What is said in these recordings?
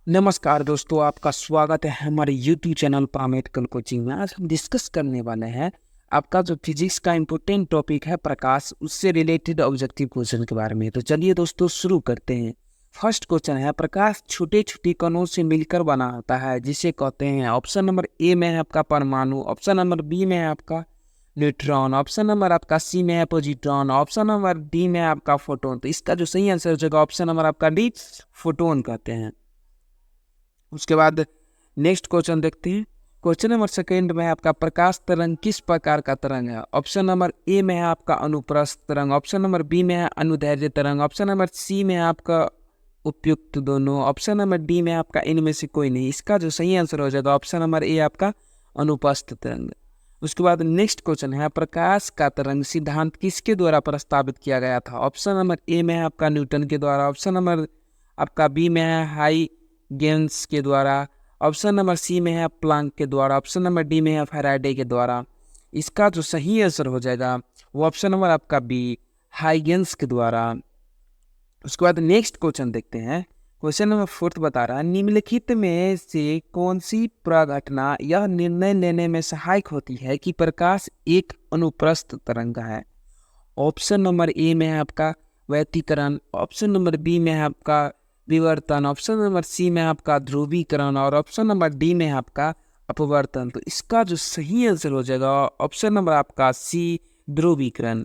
नमस्कार दोस्तों, आपका स्वागत है हमारे YouTube चैनल पामेडिकल कोचिंग में। आज हम डिस्कस करने वाले हैं आपका जो फिजिक्स का इम्पोर्टेंट टॉपिक है प्रकाश, उससे रिलेटेड ऑब्जेक्टिव क्वेश्चन के बारे में। तो चलिए दोस्तों शुरू करते हैं। फर्स्ट क्वेश्चन है, प्रकाश छोटे छोटे कणों से मिलकर बना होता है जिसे कहते हैं। ऑप्शन नंबर ए में है आपका परमाणु, ऑप्शन नंबर बी में है आपका न्यूट्रॉन, ऑप्शन नंबर आपका सी में है पॉजिट्रॉन, ऑप्शन नंबर डी में है आपका फोटोन। तो इसका जो सही आंसर हो जाएगा ऑप्शन नंबर आपका डी, फोटोन कहते हैं। उसके बाद नेक्स्ट क्वेश्चन देखते हैं। क्वेश्चन नंबर सेकेंड में आपका प्रकाश तरंग किस प्रकार का तरंग है। ऑप्शन नंबर ए में है आपका अनुप्रस्थ तरंग, ऑप्शन नंबर बी में है अनुदैर्ध्य तरंग, ऑप्शन नंबर सी में है आपका उपयुक्त दोनों, ऑप्शन नंबर डी में आपका इनमें से कोई नहीं। इसका जो सही आंसर हो जाएगा ऑप्शन नंबर ए आपका अनुपस्थ तरंग। उसके बाद नेक्स्ट क्वेश्चन है, प्रकाश का तरंग सिद्धांत किसके द्वारा प्रस्तावित किया गया था। ऑप्शन नंबर ए में है आपका न्यूटन के द्वारा, ऑप्शन नंबर आपका बी में है हाई गेंस के द्वारा, ऑप्शन नंबर सी में है प्लांक के द्वारा, ऑप्शन नंबर डी में है फैराडे के द्वारा। इसका जो सही आंसर हो जाएगा वो ऑप्शन नंबर आपका बी, हाइगेंस के द्वारा। उसके बाद नेक्स्ट क्वेश्चन देखते हैं। क्वेश्चन नंबर फोर्थ बता रहा है, निम्नलिखित में से कौन सी प्रघटना यह निर्णय लेने में सहायक होती है कि प्रकाश एक अनुप्रस्थ तरंग है। ऑप्शन नंबर ए में है आपका व्यतिकरण, ऑप्शन नंबर बी में है आपका विवर्तन, ऑप्शन नंबर सी में है आपका ध्रुवीकरण और ऑप्शन नंबर डी में है आपका अपवर्तन। तो इसका जो सही आंसर हो जाएगा ऑप्शन नंबर आपका सी, ध्रुवीकरण।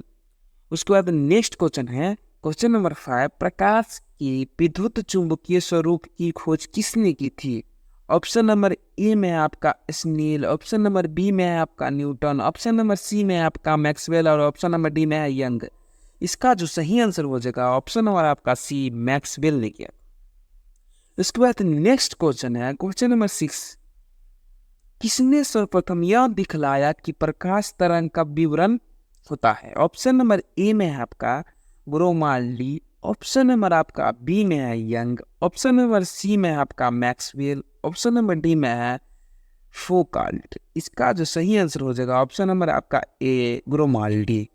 उसके बाद नेक्स्ट क्वेश्चन है क्वेश्चन नंबर 5, प्रकाश की विद्युत चुंबकीय स्वरूप की खोज किसने की थी। ऑप्शन नंबर ए में है आपका स्नेल, ऑप्शन नंबर बी में है आपका न्यूटन, ऑप्शन नंबर सी में है आपका मैक्सवेल और ऑप्शन नंबर डी में है यंग। इसका जो सही आंसर हो जाएगा ऑप्शन नंबर आपका सी, मैक्सवेल ने किया। उसके बाद नेक्स्ट क्वेश्चन है क्वेश्चन नंबर 6, किसने सर्वप्रथम यह दिखलाया कि प्रकाश तरंग का विवरण होता है। ऑप्शन नंबर ए में है आपका ब्रोमाल्डी, ऑप्शन नंबर आपका बी में है यंग, ऑप्शन नंबर सी में है आपका मैक्सवेल, ऑप्शन नंबर डी में है फोकाल्ट। इसका जो सही आंसर हो जाएगा ऑप्शन नंबर आपका ए, ग्रोमाल्डी।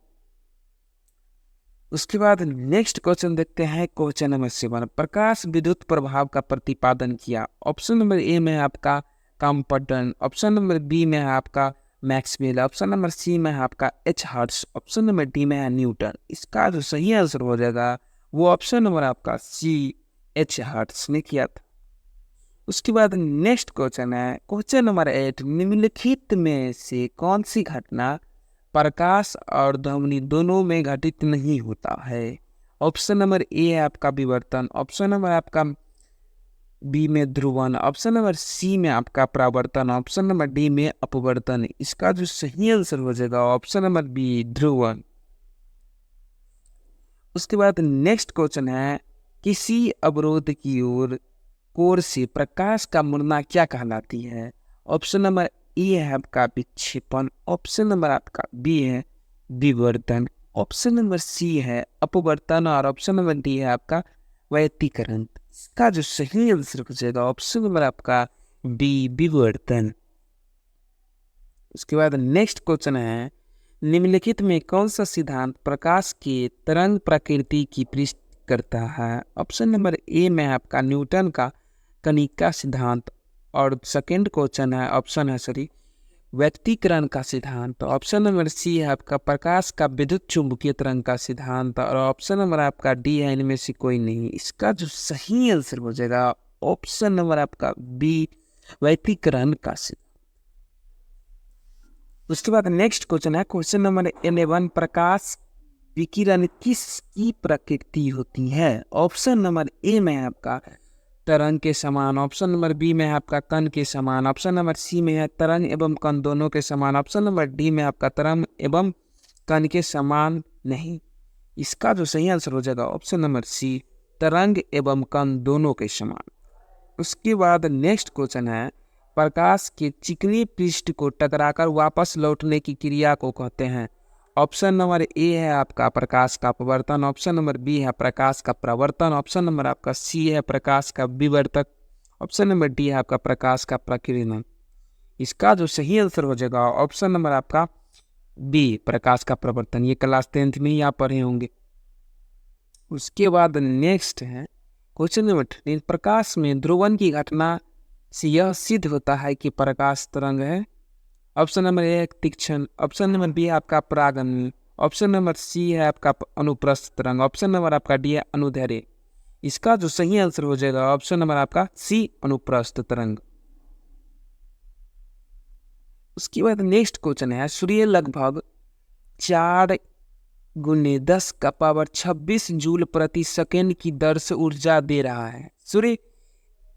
उसके बाद नेक्स्ट क्वेश्चन देखते हैं क्वेश्चन नंबर 7, प्रकाश विद्युत प्रभाव का प्रतिपादन किया। ऑप्शन नंबर ए में है आपका कॉम्पटन, ऑप्शन नंबर बी में है आपका मैक्सवेल, ऑप्शन नंबर सी में है आपका H hertz, option number D में है न्यूटन। इसका जो सही आंसर हो जाएगा वो ऑप्शन नंबर आपका सी, एच हर्ट्ज ने किया था। उसके बाद नेक्स्ट क्वेश्चन है क्वेश्चन नंबर 8, निम्नलिखित में से कौन सी घटना प्रकाश और ध्वनि दोनों में घटित नहीं होता है। ऑप्शन नंबर ए है आपका विवर्तन, ऑप्शन नंबर आपका बी में ध्रुवन, ऑप्शन नंबर सी में आपका परावर्तन, ऑप्शन नंबर डी में अपवर्तन। इसका जो सही आंसर हो जाएगा ऑप्शन नंबर बी, ध्रुवन। उसके बाद नेक्स्ट क्वेश्चन है, किसी अवरोध की ओर कोर से प्रकाश का मुड़ना क्या कहलाती है। ऑप्शन नंबर ए है आपका विक्षेपण, ऑप्शन नंबर आपका बी है विवर्तन, ऑप्शन नंबर सी है अपवर्तन और ऑप्शन नंबर डी है आपका व्यतिकरण। इसका जो सही आंसर हो जाएगा ऑप्शन नंबर आपका बी, विवर्तन। उसके बाद नेक्स्ट क्वेश्चन है, निम्नलिखित में कौन सा सिद्धांत प्रकाश की तरंग प्रकृति की पुष्टि करता है। ऑप्शन नंबर ए में आपका न्यूटन का कणिका सिद्धांत और सेकंड क्वेश्चन है ऑप्शन है व्यतिकरण का सिद्धांत, ऑप्शन नंबर सी है आपका प्रकाश का विद्युत चुंबकीय तरंग का सिद्धांत और ऑप्शन नंबर आपका डी है इनमें से कोई नहीं। इसका जो सही आंसर हो जाएगा ऑप्शन नंबर आपका बी, व्यतिकरण का सिद्धांत। उसके बाद नेक्स्ट क्वेश्चन है क्वेश्चन नंबर 11, प्रकाश विकिरण किसकी प्रकृति होती है। ऑप्शन नंबर ए में है आपका तरंग के समान, ऑप्शन नंबर बी में है आपका कण के समान, ऑप्शन नंबर सी में है तरंग एवं कण दोनों के समान, ऑप्शन नंबर डी में आपका तरंग एवं कण के समान नहीं। इसका जो सही आंसर हो जाएगा ऑप्शन नंबर सी, तरंग एवं कण दोनों के समान। उसके बाद नेक्स्ट क्वेश्चन है, प्रकाश के चिकनी पृष्ठ को टकराकर वापस लौटने की क्रिया को कहते हैं। ऑप्शन नंबर ए है आपका प्रकाश का अपवर्तन, ऑप्शन नंबर बी है प्रकाश का प्रवर्तन, ऑप्शन नंबर आपका सी है प्रकाश का विवर्तक, ऑप्शन नंबर डी है आपका प्रकाश का प्रकीर्णन। इसका जो सही आंसर हो जाएगा ऑप्शन नंबर आपका बी, प्रकाश का प्रवर्तन। ये क्लास 10th में ही आप पढ़े होंगे। उसके बाद नेक्स्ट है क्वेश्चन नंबर 13, प्रकाश में ध्रुवन की घटना से यह सिद्ध होता है कि प्रकाश तरंग है। ऑप्शन नंबर ए है तीक्ष्ण, ऑप्शन नंबर बी है आपका परागम्य, ऑप्शन नंबर सी है आपका अनुप्रस्थ तरंग, ऑप्शन नंबर आपका डी है अनुदैर्ध्य। इसका जो सही आंसर हो जाएगा ऑप्शन नंबर आपका सी, अनुप्रस्थ तरंग। उसके बाद नेक्स्ट क्वेश्चन है, सूर्य लगभग 4×10⁻26 जूल प्रति सेकेंड की दर से ऊर्जा दे रहा है। सूर्य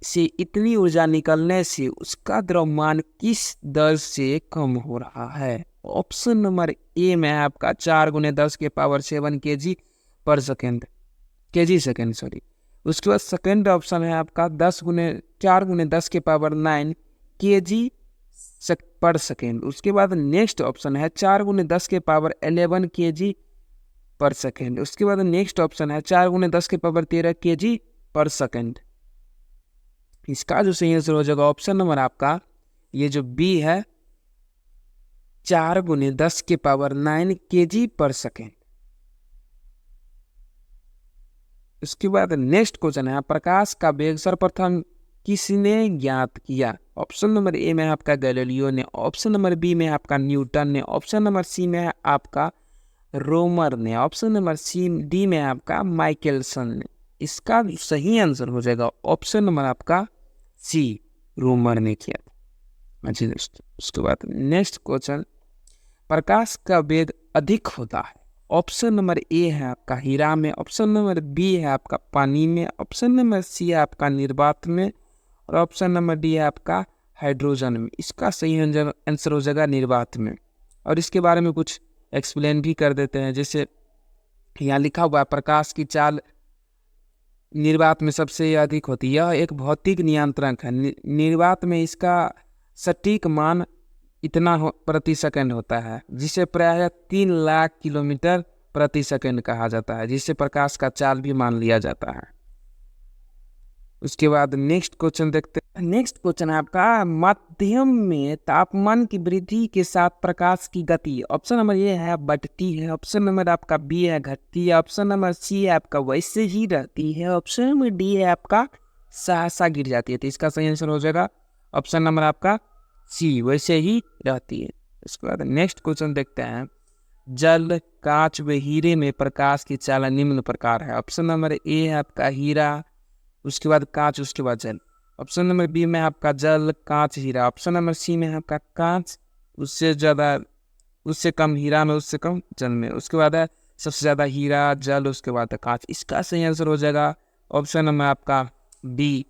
से इतनी ऊर्जा निकलने से उसका द्रव्यमान किस दर से कम हो रहा है। ऑप्शन नंबर ए में आपका 4×10⁻7 केजी सेकेंड सॉरी। उसके बाद सेकेंड ऑप्शन है आपका 4×10⁹ केजी पर सेकेंड। उसके बाद नेक्स्ट ऑप्शन है 4×10⁻11 केजी पर सेकेंड। उसके बाद नेक्स्ट ऑप्शन है 4×10⁻13 केजी पर सेकेंड। इसका जो सही आंसर हो जाएगा ऑप्शन नंबर आपका ये जो बी है 4×10⁹ केजी पर सेकेंड। उसके बाद नेक्स्ट क्वेश्चन है, प्रकाश का वेग सर्वप्रथम किसने ज्ञात किया। ऑप्शन नंबर ए में आपका गैलीलियो ने, ऑप्शन नंबर बी में आपका न्यूटन ने, ऑप्शन नंबर सी में आपका रोमर ने, ऑप्शन नंबर सी डी में आपका माइकलसन ने। इसका सही आंसर हो जाएगा ऑप्शन नंबर आपका सी, रोमर ने किया था। अच्छा दोस्तों, उसके बाद नेक्स्ट क्वेश्चन, प्रकाश का वेग अधिक होता है। ऑप्शन नंबर ए है आपका हीरा में, ऑप्शन नंबर बी है आपका पानी में, ऑप्शन नंबर सी है आपका निर्वात में, और ऑप्शन नंबर डी है आपका हाइड्रोजन में। इसका सही आंसर हो जाएगा निर्वात में। और इसके बारे में कुछ एक्सप्लेन भी कर देते हैं। जैसे यहाँ लिखा हुआ है, प्रकाश की चाल निर्वात में सबसे अधिक होती है। यह एक भौतिक नियंत्रक है। निर्वात में इसका सटीक मान इतना प्रति सेकंड होता है, जिसे प्रायः 3 लाख किलोमीटर प्रति सेकंड कहा जाता है, जिससे प्रकाश का चाल भी मान लिया जाता है। उसके बाद नेक्स्ट क्वेश्चन देखते हैं। नेक्स्ट क्वेश्चन है आपका, माध्यम में तापमान की वृद्धि के साथ प्रकाश की गति। ऑप्शन नंबर ए है बढ़ती है, ऑप्शन नंबर आपका बी है घटती है, ऑप्शन नंबर सी है आपका वैसे ही रहती है, ऑप्शन नंबर डी है आपका सहसा गिर जाती है। तो इसका सही आंसर हो जाएगा ऑप्शन नंबर आपका सी, वैसे ही रहती है। उसके बाद नेक्स्ट क्वेश्चन देखते हैं, जल, कांच व हीरे में प्रकाश की चाल निम्न प्रकार है। ऑप्शन नंबर ए है आपका हीरा, उसके बाद कांच, उसके बाद जल। ऑप्शन नंबर बी में आपका जल, कांच, हीरा। ऑप्शन नंबर सी में आपका कांच, उससे ज़्यादा, उससे कम हीरा में, उससे कम जल में। उसके बाद है सबसे ज़्यादा हीरा, जल, उसके बाद कांच। इसका सही आंसर हो जाएगा ऑप्शन नंबर आपका बी,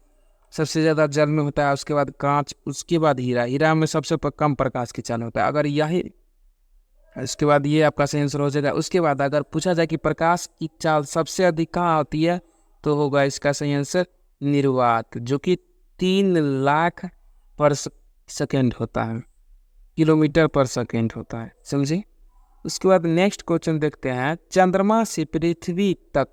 सबसे ज़्यादा जल में होता है, उसके बाद कांच, उसके बाद हीरा। हीरा में सबसे कम प्रकाश की चाल होता है। अगर यही, इसके बाद ये आपका सही आंसर हो जाएगा। उसके बाद अगर पूछा जाए कि प्रकाश की चाल सबसे अधिक कहाँ होती है, तो होगा इसका सही आंसर निर्वात, जो कि 3 लाख पर सेकेंड होता है, किलोमीटर पर सेकेंड होता है, समझे। उसके बाद नेक्स्ट क्वेश्चन देखते हैं, चंद्रमा से पृथ्वी तक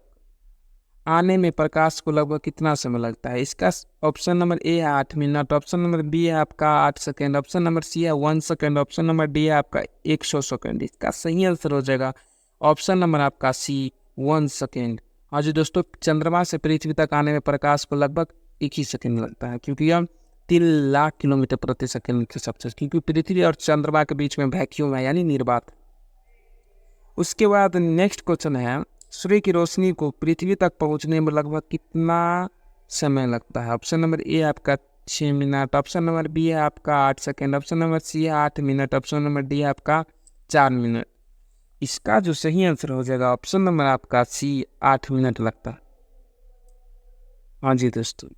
आने में प्रकाश को लगभग कितना समय लगता है। इसका ऑप्शन नंबर ए है 8 मिनट, ऑप्शन नंबर बी है आपका 8 सेकेंड, ऑप्शन नंबर सी है 1 सेकेंड, ऑप्शन नंबर डी है आपका 100 सेकेंड। इसका सही आंसर हो जाएगा ऑप्शन नंबर आपका सी, 1 सेकेंड। हाँ जी दोस्तों, चंद्रमा से पृथ्वी तक आने में प्रकाश को लगभग 1 ही सेकेंड लगता है, क्योंकि हम 3 लाख किलोमीटर प्रति सेकेंड के हिसाब से, क्योंकि पृथ्वी और चंद्रमा के बीच में वैक्यूम है, यानी निर्वात। उसके बाद नेक्स्ट क्वेश्चन है, सूर्य की रोशनी को पृथ्वी तक पहुंचने में लगभग कितना समय लगता है। ऑप्शन नंबर ए आपका 6 मिनट, ऑप्शन नंबर बी है आपका 8 सेकेंड, ऑप्शन नंबर सी है 8 मिनट, ऑप्शन नंबर डी है आपका 4 मिनट। इसका जो सही आंसर हो जाएगा ऑप्शन नंबर आपका सी, 8 मिनट लगता है। हाँ जी दोस्तों,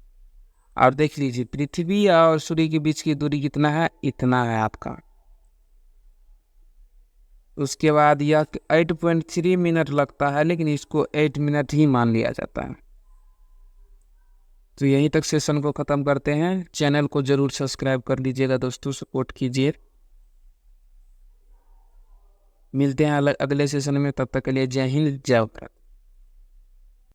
और देख लीजिए पृथ्वी और सूर्य के बीच की दूरी कितना है, इतना है आपका। उसके बाद यह 8.3 मिनट लगता है, लेकिन इसको 8 मिनट ही मान लिया जाता है। तो यहीं तक सेशन को ख़त्म करते हैं। चैनल को ज़रूर सब्सक्राइब कर लीजिएगा दोस्तों, सपोर्ट कीजिए। मिलते हैं अगले सेशन में, तब तक के लिए जय हिंद, जय भारत।